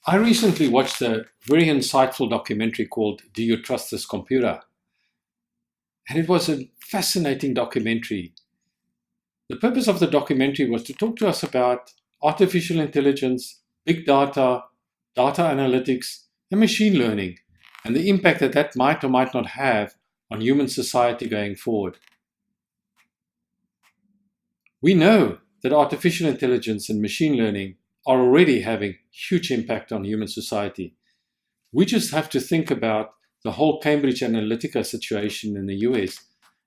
I recently watched a very insightful documentary called Do You Trust This Computer? And it was a fascinating documentary. The purpose of the documentary was to talk to us about artificial intelligence, big data, data analytics, and machine learning, and the impact that that might or might not have on human society going forward. We know that artificial intelligence and machine learning are already having huge impact on human society. We just have to think about the whole Cambridge Analytica situation in the US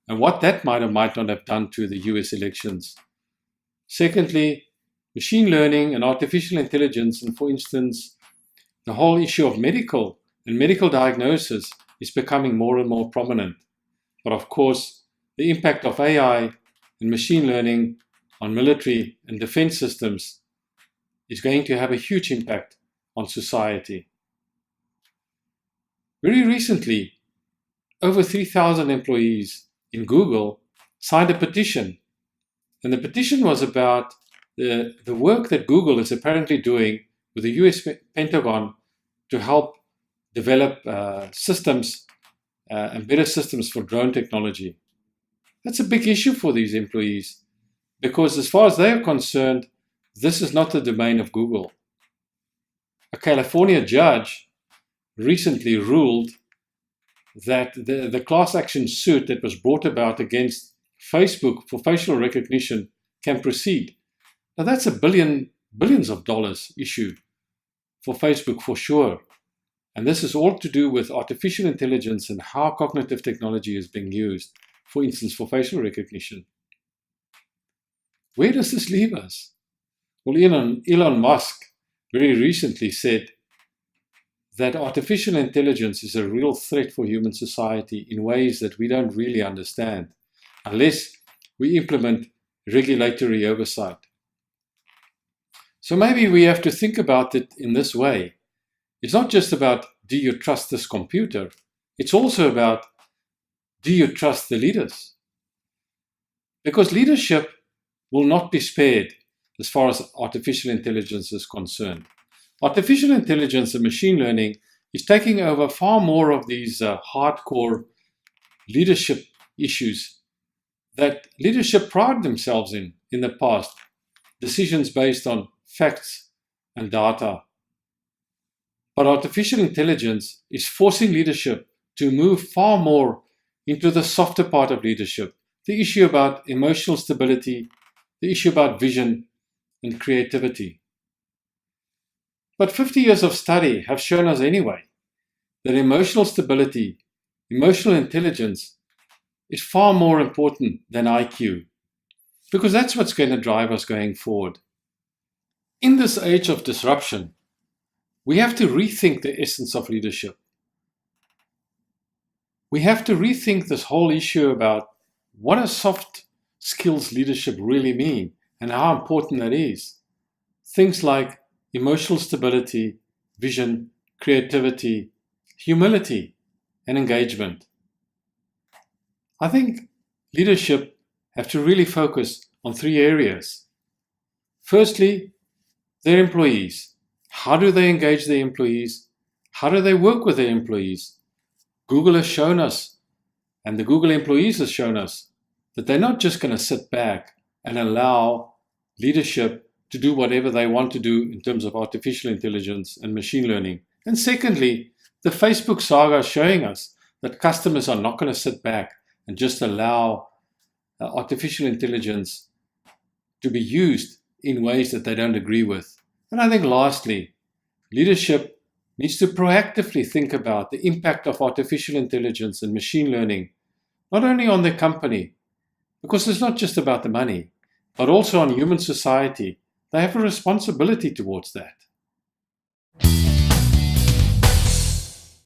and what that might or might not have done to the US elections. Secondly, machine learning and artificial intelligence, and for instance, the whole issue of medical and medical diagnosis is becoming more and more prominent. But of course, the impact of AI and machine learning on military and defense systems is going to have a huge impact on society. Very recently, over 3,000 employees in Google signed a petition. And the petition was about the work that Google is apparently doing with the US Pentagon to help develop systems and better systems for drone technology. That's a big issue for these employees because as far as they are concerned, this is not the domain of Google. A California judge recently ruled that the class action suit that was brought about against Facebook for facial recognition can proceed. Now that's a billions of dollars issue for Facebook for sure. And this is all to do with artificial intelligence and how cognitive technology is being used, for instance, for facial recognition. Where does this leave us? Well, Elon Musk very recently said that artificial intelligence is a real threat for human society in ways that we don't really understand unless we implement regulatory oversight. So maybe we have to think about it in this way. It's not just about, do you trust this computer? It's also about, do you trust the leaders? Because leadership will not be spared as far as artificial intelligence is concerned. Artificial intelligence and machine learning is taking over far more of these hardcore leadership issues that leadership prided themselves in the past. Decisions based on facts and data. But artificial intelligence is forcing leadership to move far more into the softer part of leadership. The issue about emotional stability, the issue about vision and creativity. But 50 years of study have shown us anyway that emotional stability, emotional intelligence is far more important than IQ, because that's what's going to drive us going forward. In this age of disruption, we have to rethink the essence of leadership. We have to rethink this whole issue about what does soft skills leadership really mean and how important that is. Things like emotional stability, vision, creativity, humility, and engagement. I think leadership have to really focus on three areas. Firstly, their employees. How do they engage their employees? How do they work with their employees? Google has shown us, and the Google employees has shown us, that they're not just going to sit back and allow leadership to do whatever they want to do in terms of artificial intelligence and machine learning. And secondly, the Facebook saga is showing us that customers are not going to sit back and just allow artificial intelligence to be used in ways that they don't agree with. And I think lastly, leadership needs to proactively think about the impact of artificial intelligence and machine learning, not only on their company, because it's not just about the money, but also on human society. They have a responsibility towards that.